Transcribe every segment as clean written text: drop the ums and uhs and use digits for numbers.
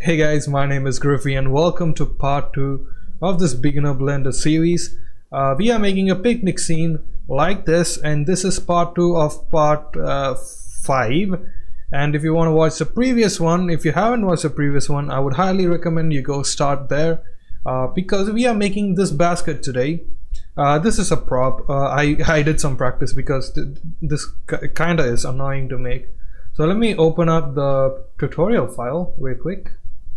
Hey guys, my name is Griffey and welcome to part 2 of this beginner blender series. We are making a picnic scene like this, and this is part 2 of part 5. And if you want to watch the previous one, if you haven't watched the previous one, I would highly recommend you go start there, because we are making this basket today. This is a prop. I did some practice because this kinda is annoying to make. So let me open up the tutorial file real quick.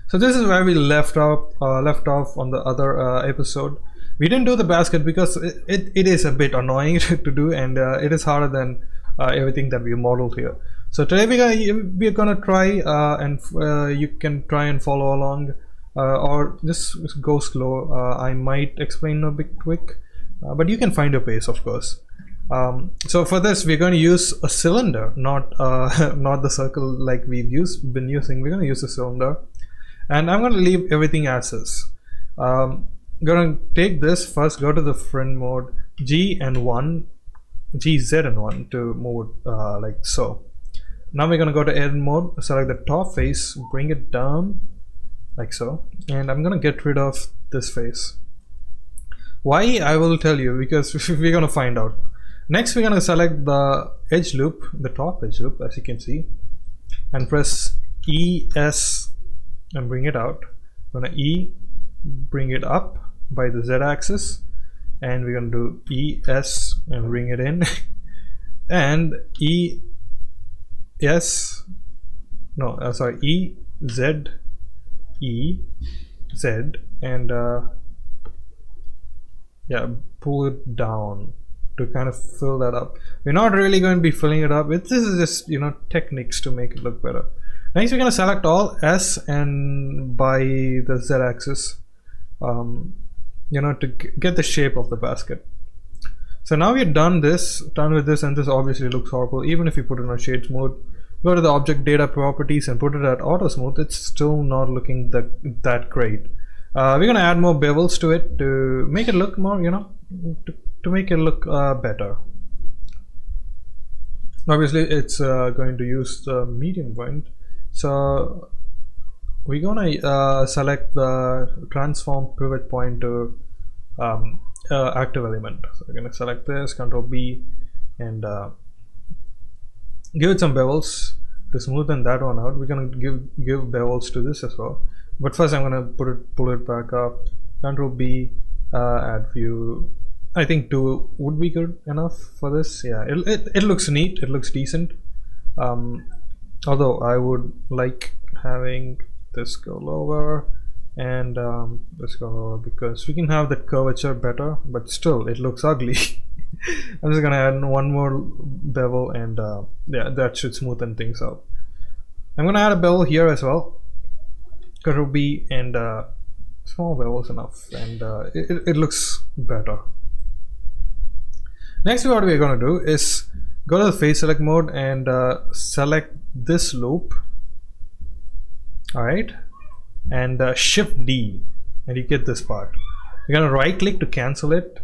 So this is where we left off on the other episode. We didn't do the basket because it is a bit annoying to do, and it is harder than everything that we modeled here. So today we're gonna try, and you can try and follow along, or just go slow. I might explain a bit quick, but you can find your pace, of course. So for this we're going to use a cylinder, not not the circle like we've been using. We're going to use a cylinder, and I'm going to leave everything as is. Going to take this first, go to the friend mode, G and 1, GZ and 1 to move like so. Now we're going to go to edit mode, select the top face, bring it down like so, and I'm going to get rid of this face. Why, I will tell you, because we're going to find out. Next we're going to select the edge loop, the top edge loop, as you can see, and press ES and bring it out. We're going to E, bring it up by the Z axis, and we're going to do ES and bring it in and EZ, and yeah, pull it down to kind of fill that up. We're not really going to be filling it up. This is just, you know, techniques to make it look better. Next we're going to select all S and by the Z axis, you know, to get the shape of the basket. So now we're done with this, and this obviously looks horrible. Even if you put it on shades mode, go to the object data properties and put it at auto smooth, it's still not looking that great. We're going to add more bevels to it to make it look more, you know, to make it look better. Obviously it's going to use the medium point, so we're gonna select the transform pivot point to active element. So we're gonna select this, Ctrl B, and give it some bevels to smoothen that one out. We're gonna give bevels to this as well, but first I'm gonna pull it back up, Ctrl B, add view. I think 2 would be good enough for this. Yeah, it looks neat, it looks decent, although I would like having this go lower and this go lower, because we can have that curvature better, but still it looks ugly. I'm just gonna add one more bevel, and yeah, that should smoothen things out. I'm gonna add a bevel here as well, Ctrl B, and small bevel is enough, and it looks better. Next, what we're going to do is go to the face select mode and select this loop, alright, and shift D, and you get this part. We're going to right click to cancel it,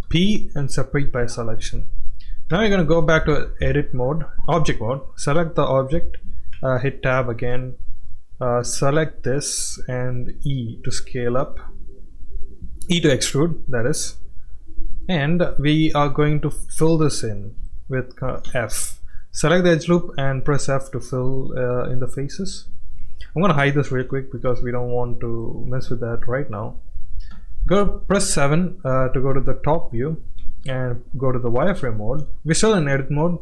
P, and separate by selection. Now you're going to go back to edit mode, object mode, select the object, hit tab again, select this, and E to scale up, E to extrude, that is. And we are going to fill this in with F. Select the edge loop and press F to fill in the faces. I'm going to hide this real quick because we don't want to mess with that right now. Press 7 to go to the top view and go to the wireframe mode. We're still in edit mode,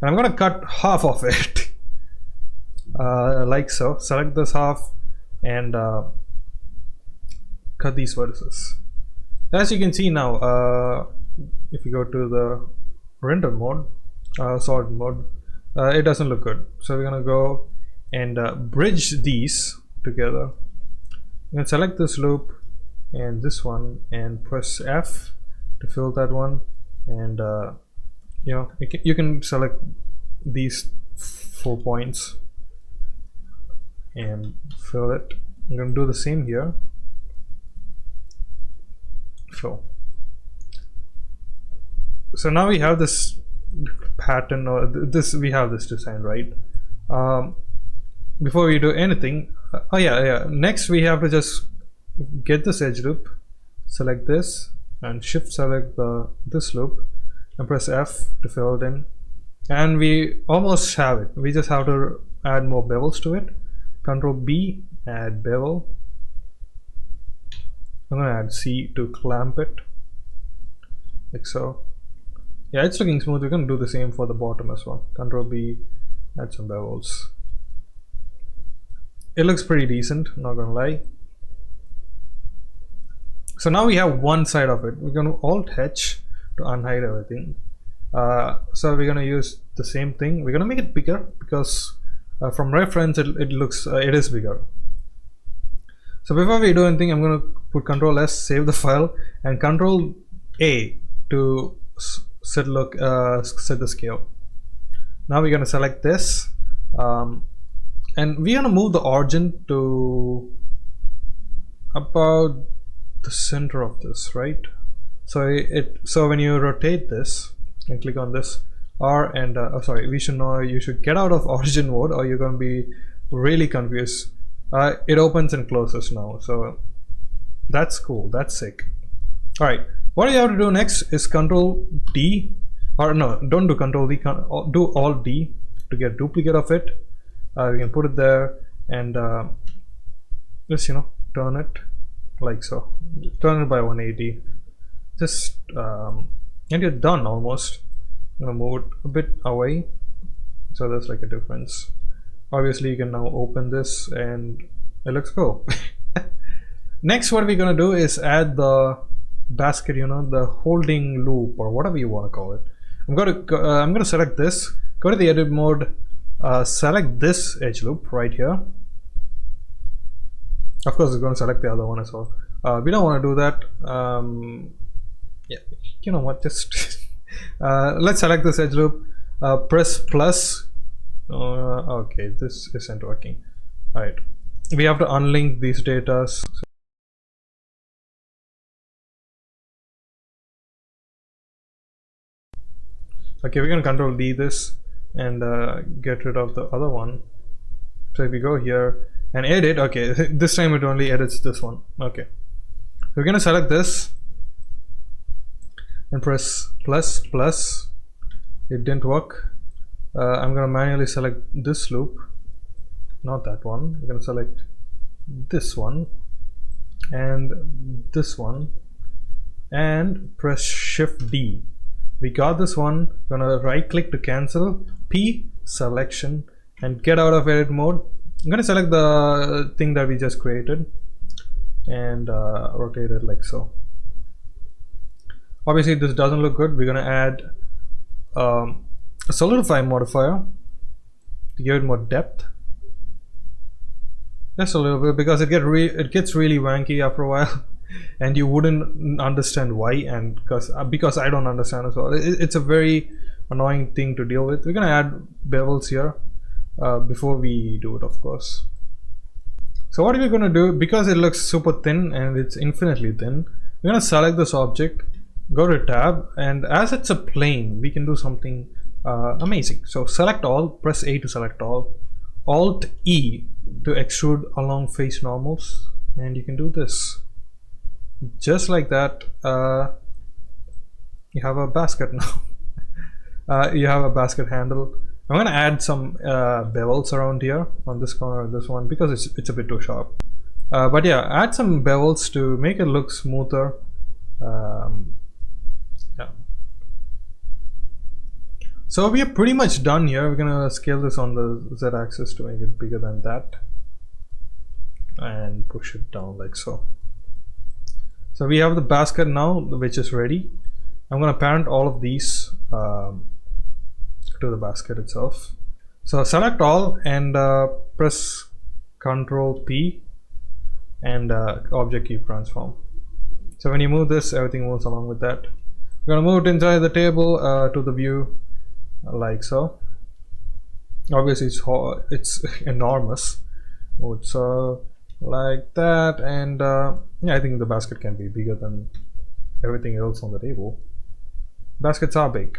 and I'm going to cut half of it like so. Select this half and cut these vertices. As you can see now, if you go to the render mode, solid mode, it doesn't look good. So we're gonna go and bridge these together. You can select this loop and this one and press F to fill that one, and you know, you can select these 4 points and fill it. I'm gonna do the same here. So now we have this pattern, or we have this design, right? Before we do anything, oh yeah, next we have to just get this edge loop, select this and shift select this loop and press F to fill it in, and we almost have it. We just have to add more bevels to it. Control B, add bevel. I'm gonna add C to clamp it like so. Yeah, it's looking smooth. We're gonna do the same for the bottom as well. Control B, add some bevels. It looks pretty decent, not gonna lie. So now we have one side of it. We're gonna Alt H to unhide everything. So we're gonna use the same thing. We're gonna make it bigger because from reference it is bigger. So before we do anything, I'm gonna put Control S, save the file, and Control A to set the scale. Now we're gonna select this, and we're gonna move the origin to about the center of this, right? So when you rotate this and click on this R and you should get out of origin mode or you're gonna be really confused. It opens and closes now, so that's cool, that's sick. All right, what you have to do next is Control D, or no, don't do Control D, do Alt D to get duplicate of it. We can put it there and just turn it like so. Turn it by 180. Just and you're done almost. I'm gonna move it a bit away so there's like a difference. Obviously you can now open this and it looks cool. Next, what we're gonna do is add the basket, the holding loop or whatever you want to call it. I'm gonna select this, go to the edit mode, select this edge loop right here. Of course it's going to select the other one as well. We don't want to do that. Yeah, you know what, just let's select this edge loop, press plus. Okay, this isn't working. All right, we have to unlink these data. Okay, we're gonna Control D this and get rid of the other one. So if we go here and edit, okay, this time it only edits this one. Okay, so we're gonna select this and press plus. It didn't work. I'm gonna manually select this loop, not that one. I'm gonna select this one and this one and press Shift D. We got this one. Gonna right click to cancel, P selection, and get out of edit mode. I'm gonna select the thing that we just created and rotate it like so. Obviously this doesn't look good. We're gonna add a solidify modifier to give it more depth, just a little bit, because it gets really wanky after a while and you wouldn't understand why, and because I don't understand as well. It's a very annoying thing to deal with. We're gonna add bevels here before we do it, of course. So what we're gonna do, because it looks super thin and it's infinitely thin, we're gonna select this object, go to tab, and as it's a plane we can do something amazing. So select all, press A to select all, Alt E to extrude along face normals, and you can do this just like that. You have a basket now. You have a basket handle. I'm gonna add some bevels around here on this corner of this one because it's a bit too sharp. But yeah, add some bevels to make it look smoother. Yeah. So we are pretty much done here. We're gonna scale this on the Z-axis to make it bigger than that and push it down like so. So we have the basket now, which is ready. I'm gonna parent all of these to the basket itself. So select all and press Control P and object key transform. So when you move this, everything moves along with that. We're gonna move it inside the table to the view like so. Obviously it's enormous. So like that, and yeah, I think the basket can be bigger than everything else on the table. Baskets are big,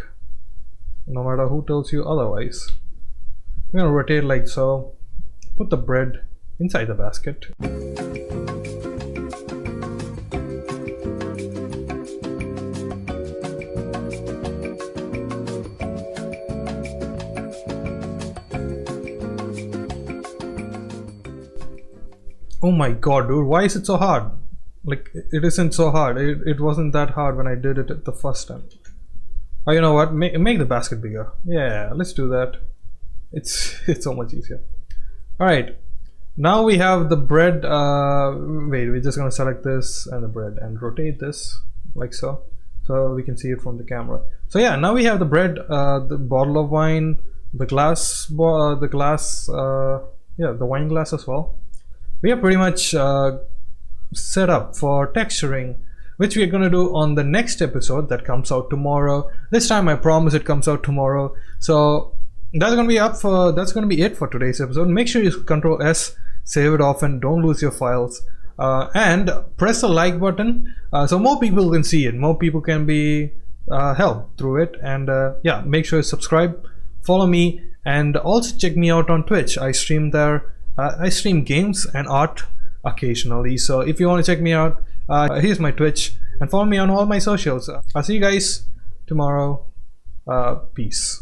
no matter who tells you otherwise. I'm gonna rotate like so, put the bread inside the basket. Oh my god, dude, why is it so hard? Like, it isn't so hard. It wasn't that hard when I did it the first time. Oh, you know what? Make the basket bigger. Yeah, let's do that. It's so much easier. Alright, now we have the bread. Wait, we're just gonna select this and the bread and rotate this like so, so we can see it from the camera. So yeah, now we have the bread, the bottle of wine, the glass, the wine glass as well. We are pretty much set up for texturing, which we are going to do on the next episode that comes out tomorrow. This time I promise it comes out tomorrow. So that's going to be it for today's episode. Make sure you Control S, save it off, and don't lose your files. And press the like button so more people can see it, more people can be helped through it. And yeah, make sure you subscribe, follow me, and also check me out on Twitch. I stream there. I stream games and art occasionally, so if you want to check me out, here's my Twitch, and follow me on all my socials. I'll see you guys tomorrow. Peace.